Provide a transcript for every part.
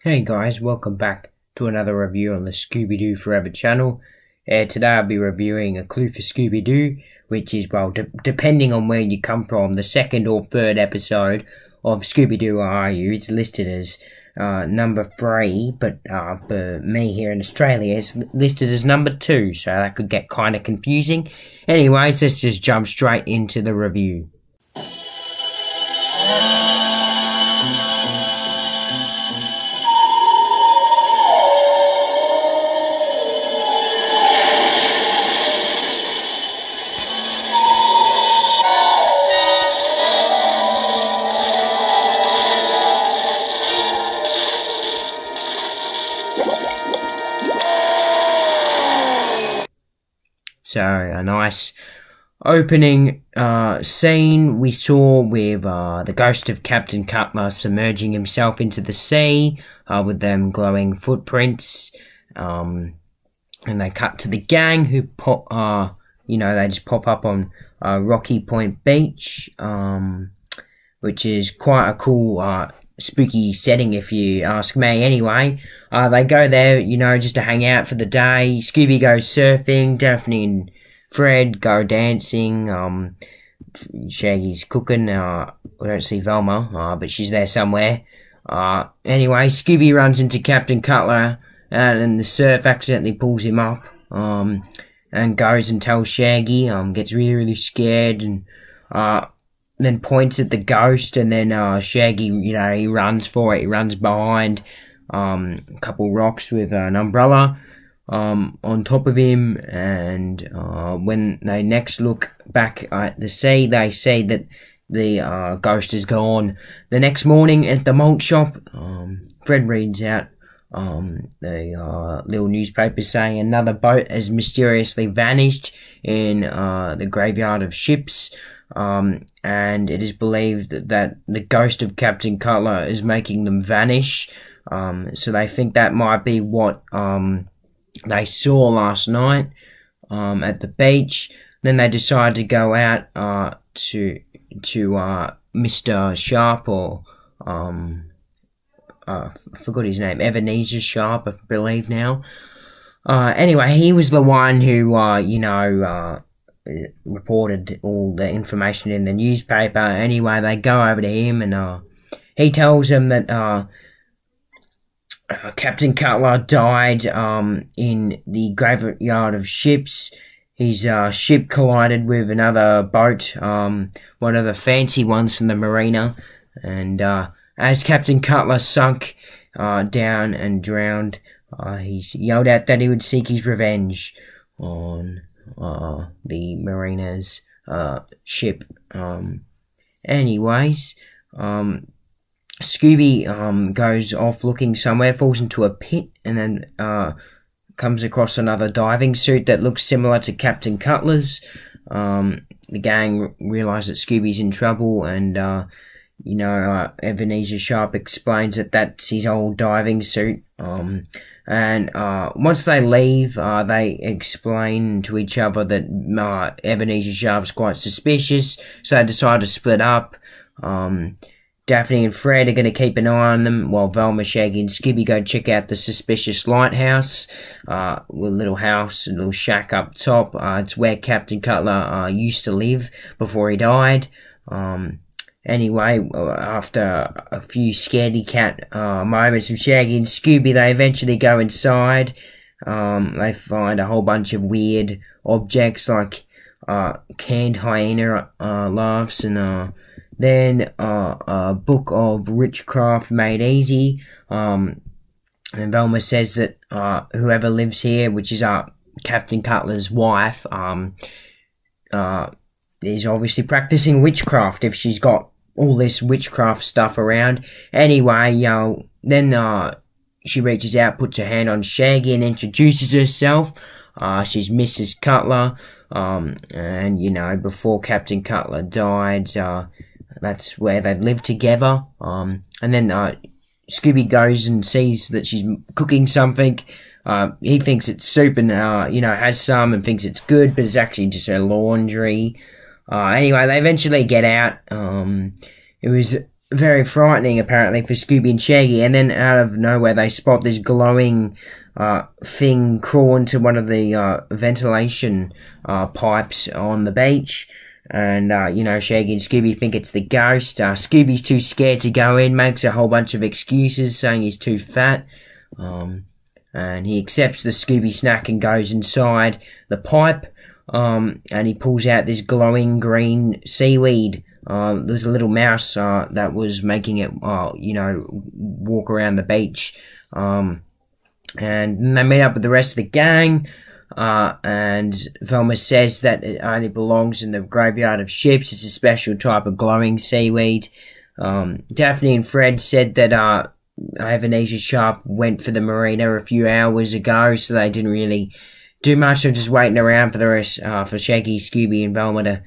Hey guys, welcome back to another review on the Scooby-Doo Forever channel. Today I'll be reviewing A Clue for Scooby-Doo, which is, well, depending on where you come from, the second or third episode of Scooby-Doo Are You. It's listed as number 3, but for me here in Australia, it's listed as number 2, so that could get kind of confusing. Anyways, let's just jump straight into the review. So, a nice opening scene we saw with the ghost of Captain Cutler submerging himself into the sea with them glowing footprints. And they cut to the gang who they just pop up on Rocky Point Beach, which is quite a cool spooky setting if you ask me. Anyway, they go there, just to hang out for the day. Scooby goes surfing, Daphne and Fred go dancing, Shaggy's cooking, we don't see Velma, but she's there somewhere. Anyway, Scooby runs into Captain Cutler, and the surf accidentally pulls him up, and goes and tells Shaggy, gets really, really scared, and then points at the ghost, and then Shaggy, he runs for it. He runs behind a couple rocks with an umbrella on top of him, and when they next look back at the sea, they see that the ghost is gone. The next morning at the malt shop, Fred reads out the little newspaper saying another boat has mysteriously vanished in the graveyard of ships. And it is believed that the ghost of Captain Cutler is making them vanish. So they think that might be what they saw last night at the beach. Then they decide to go out to Mr. Sharp, or I forgot his name, Ebenezer Sharp, I believe now. Anyway, he was the one who reported all the information in the newspaper. Anyway, they go over to him, and he tells them that Captain Cutler died in the graveyard of ships. His ship collided with another boat, one of the fancy ones from the marina, and as Captain Cutler sunk down and drowned, he yelled out that he would seek his revenge on the marina's ship. Anyways, Scooby goes off looking somewhere, falls into a pit, and then comes across another diving suit that looks similar to Captain Cutler's. The gang realise that Scooby's in trouble, and Ebenezer Sharp explains that that's his old diving suit. And once they leave, they explain to each other that Ebenezer Sharp's quite suspicious, so they decide to split up. Daphne and Fred are going to keep an eye on them, while Velma, Shaggy and Scooby go check out the suspicious lighthouse, with a little house, a little shack up top. It's where Captain Cutler used to live before he died. Anyway, after a few scaredy cat moments with Shaggy and Scooby, they eventually go inside. They find a whole bunch of weird objects like canned hyena laughs, and then a book of witchcraft made easy. And Velma says that whoever lives here, which is Captain Cutler's wife, is obviously practicing witchcraft if she's got all this witchcraft stuff around. Anyway, then she reaches out, puts her hand on Shaggy and introduces herself. She's Mrs. Cutler, and before Captain Cutler died, that's where they lived together. And then Scooby goes and sees that she's cooking something. He thinks it's soup and has some and thinks it's good, but it's actually just her laundry. Anyway, they eventually get out. It was very frightening, apparently, for Scooby and Shaggy. And then out of nowhere, they spot this glowing thing crawl into one of the ventilation pipes on the beach. And, you know, Shaggy and Scooby think it's the ghost. Scooby's too scared to go in, makes a whole bunch of excuses, saying he's too fat. And he accepts the Scooby snack and goes inside the pipe. And he pulls out this glowing green seaweed. There's a little mouse that was making it, you know, walk around the beach. And then they meet up with the rest of the gang. And Velma says that it only belongs in the graveyard of ships. It's a special type of glowing seaweed. Daphne and Fred said that Ebenezer Sharp went for the marina a few hours ago, so they didn't really do much. They're just waiting around for the rest, for Shaggy, Scooby, and Velma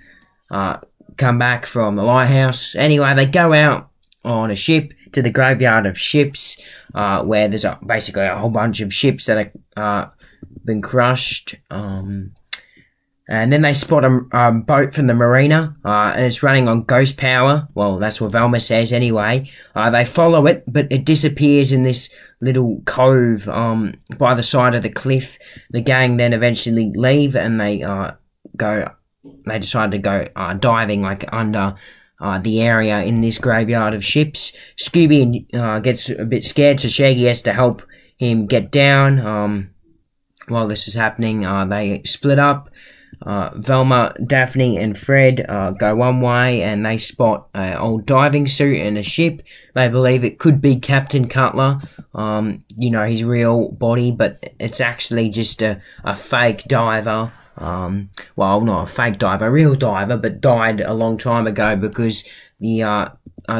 to come back from the lighthouse. Anyway, they go out on a ship to the graveyard of ships, where there's basically a whole bunch of ships that are been crushed, and then they spot a boat from the marina, and it's running on ghost power. Well, that's what Velma says anyway. They follow it, but it disappears in this little cove by the side of the cliff. The gang then eventually leave, and they decide to go diving, like under the area in this graveyard of ships. Scooby gets a bit scared, so Shaggy has to help him get down. While this is happening, they split up. Velma, Daphne, and Fred go one way, and they spot an old diving suit in a ship. They believe it could be Captain Cutler, you know, his real body, but it's actually just a fake diver. Well, not a fake diver, a real diver, but died a long time ago because the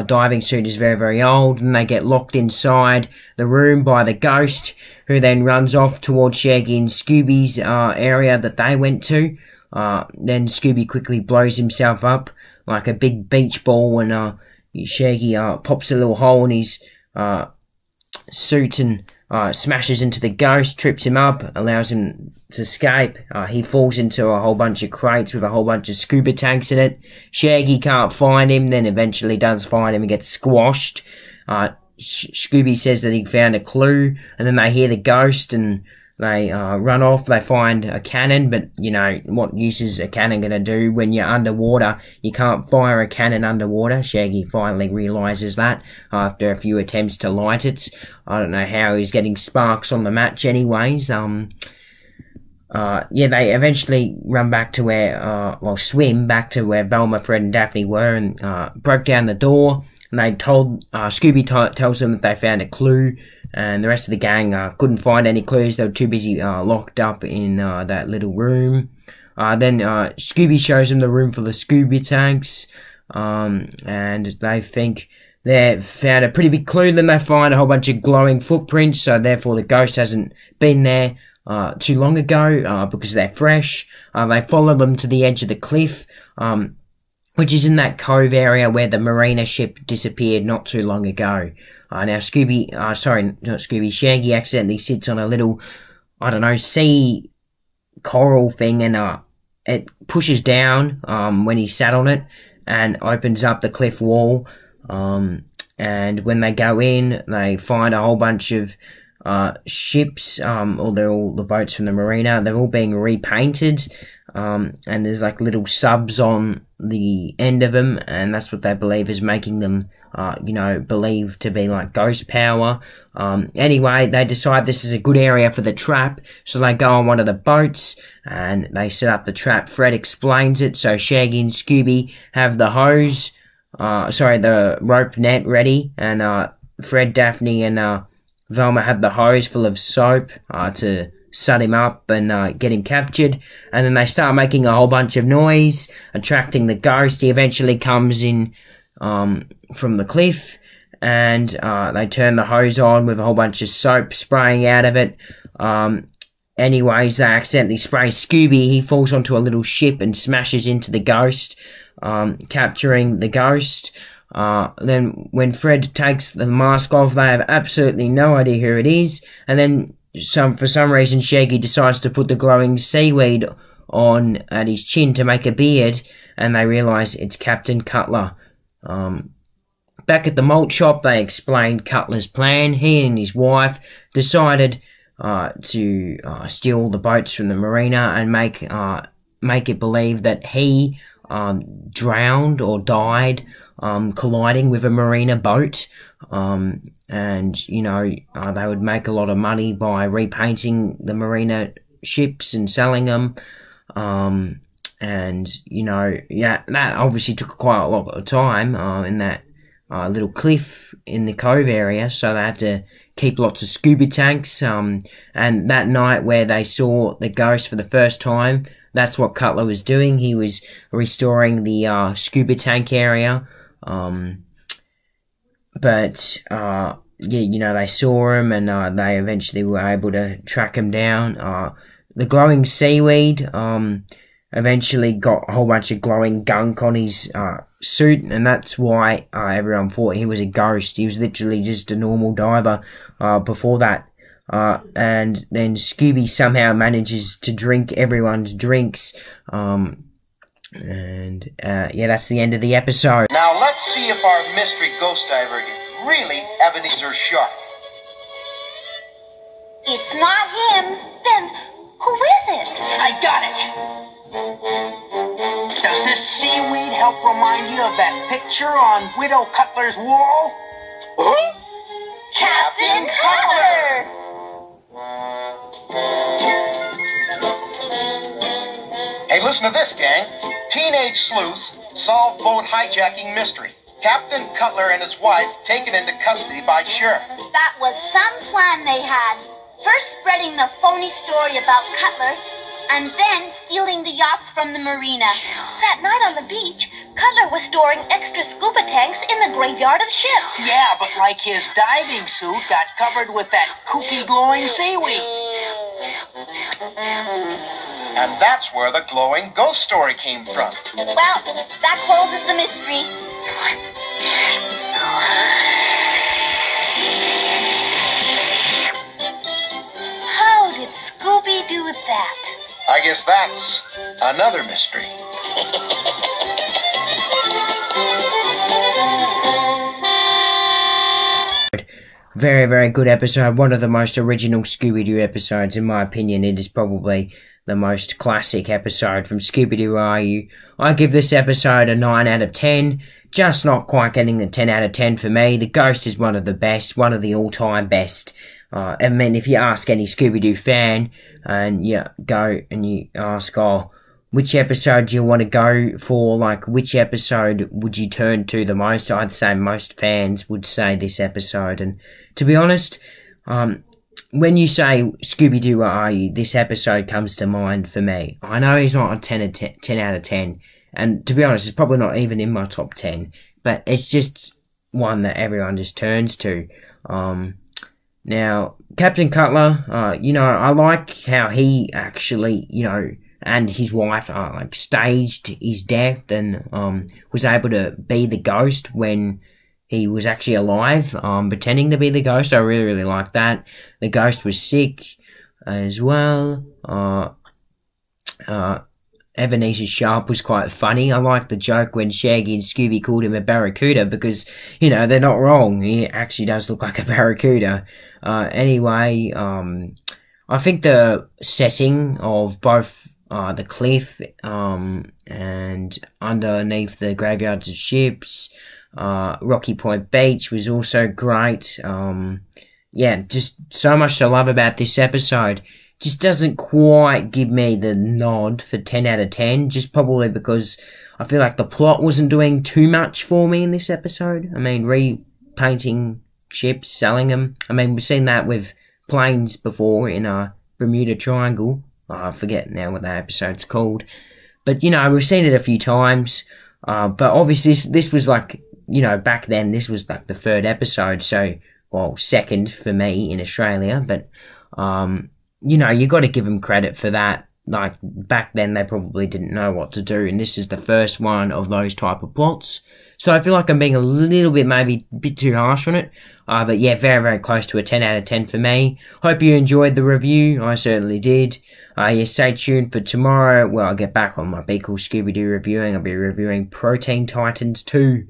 diving suit is very, very old, and they get locked inside the room by the ghost, who then runs off towards Shaggy and Scooby's area that they went to. Then Scooby quickly blows himself up like a big beach ball, and Shaggy pops a little hole in his suit and smashes into the ghost, trips him up, allows him to escape. He falls into a whole bunch of crates with a whole bunch of scuba tanks in it. Shaggy can't find him, then eventually does find him and gets squashed. Scooby says that he found a clue, and then they hear the ghost and they run off. They find a cannon, but you know, what use is a cannon going to do when you're underwater? You can't fire a cannon underwater. Shaggy finally realises that after a few attempts to light it. I don't know how he's getting sparks on the match anyways. Yeah, they eventually run back to where, swim back to where Velma, Fred, and Daphne were, and broke down the door. And they told, Scooby tells them that they found a clue, and the rest of the gang couldn't find any clues. They were too busy locked up in that little room. Then Scooby shows them the room full of scuba tanks, and they think they've found a pretty big clue. Then they find a whole bunch of glowing footprints, so therefore the ghost hasn't been there too long ago because they're fresh. They follow them to the edge of the cliff, which is in that cove area where the marina ship disappeared not too long ago. Now Shaggy accidentally sits on a little, I don't know, sea coral thing, and it pushes down when he sat on it and opens up the cliff wall. And when they go in, they find a whole bunch of ships, or they're all the boats from the marina. They're all being repainted. And there's like little subs on the end of them, and that's what they believe is making them, believed to be like ghost power. Anyway, they decide this is a good area for the trap, so they go on one of the boats and they set up the trap. Fred explains it, so Shaggy and Scooby have the the rope net ready, and Fred, Daphne, and Velma have the hose full of soap to set him up and get him captured. And then they start making a whole bunch of noise, attracting the ghost. He eventually comes in from the cliff, and they turn the hose on with a whole bunch of soap spraying out of it. Anyways, they accidentally spray Scooby. He falls onto a little ship and smashes into the ghost, capturing the ghost. Then when Fred takes the mask off, they have absolutely no idea who it is. And then for some reason, Shaggy decides to put the glowing seaweed on at his chin to make a beard, and they realise it's Captain Cutler. Back at the malt shop, they explained Cutler's plan. He and his wife decided to steal the boats from the marina and make it believe that he drowned or died colliding with a marina boat. And, you know, they would make a lot of money by repainting the marina ships and selling them. And, you know, yeah, that obviously took quite a lot of time in that little cliff in the cove area, so they had to keep lots of scuba tanks. And that night where they saw the ghost for the first time, that's what Cutler was doing. He was restoring the scuba tank area. But yeah, you know, they saw him and they eventually were able to track him down. The glowing seaweed eventually got a whole bunch of glowing gunk on his suit, and that's why everyone thought he was a ghost. He was literally just a normal diver before that. And then Scooby somehow manages to drink everyone's drinks. And yeah, that's the end of the episode. Now let's see if our mystery ghost diver is really Ebenezer Sharp. It's not him. Then who is it? I got it. Does this seaweed help remind you of that picture on Widow Cutler's wall? Huh? Captain Cutler! Hey, listen to this, gang. Teenage sleuths solve boat hijacking mystery. Captain Cutler and his wife taken into custody by sheriff. That was some plan they had. First spreading the phony story about Cutler, and then stealing the yachts from the marina. That night on the beach, Cutler was storing extra scuba tanks in the graveyard of ships. Yeah, but like his diving suit got covered with that kooky glowing seaweed. And that's where the glowing ghost story came from. Well, that closes the mystery. How did Scooby do that? I guess that's another mystery. Very, very good episode. One of the most original Scooby-Doo episodes, in my opinion. It is probably the most classic episode from Scooby-Doo Are You. I give this episode a 9 out of 10. Just not quite getting the 10 out of 10 for me. The Ghost is one of the best, one of the all-time best. I mean, if you ask any Scooby-Doo fan, and you go and you ask, oh, which episode do you want to go for? Like, which episode would you turn to the most? I'd say most fans would say this episode. And to be honest, when you say Scooby-Doo Where Are You, this episode comes to mind for me. I know he's not a 10 out of 10. And to be honest, it's probably not even in my top 10. But it's just one that everyone just turns to. Now, Captain Cutler, you know, I like how he actually, you know, and his wife, like, staged his death and, was able to be the ghost when he was actually alive, pretending to be the ghost. I really, really like that. The ghost was sick as well. Ebenezer Sharp was quite funny. I like the joke when Shaggy and Scooby called him a barracuda because, you know, they're not wrong. He actually does look like a barracuda. Anyway, I think the setting of both the cliff and underneath the graveyards of ships, Rocky Point Beach was also great. Yeah, just so much to love about this episode. Just doesn't quite give me the nod for 10 out of 10, just probably because I feel like the plot wasn't doing too much for me in this episode. I mean, repainting ships, selling them. I mean, we've seen that with planes before in Bermuda Triangle. I forget now what that episode's called. But, you know, we've seen it a few times. But obviously this was like, you know, back then this was like the third episode. So, well, second for me in Australia. But, you know, you got to give them credit for that. Like, back then they probably didn't know what to do. And this is the first one of those type of plots. So I feel like I'm being a little bit, maybe a bit too harsh on it. But yeah, very, very close to a 10 out of 10 for me. Hope you enjoyed the review. I certainly did. Yeah, stay tuned for tomorrow. Well, I'll get back on my Be Cool Scooby-Doo reviewing. I'll be reviewing Protein Titans 2.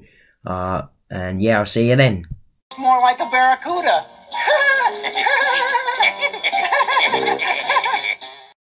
And yeah, I'll see you then. More like a barracuda.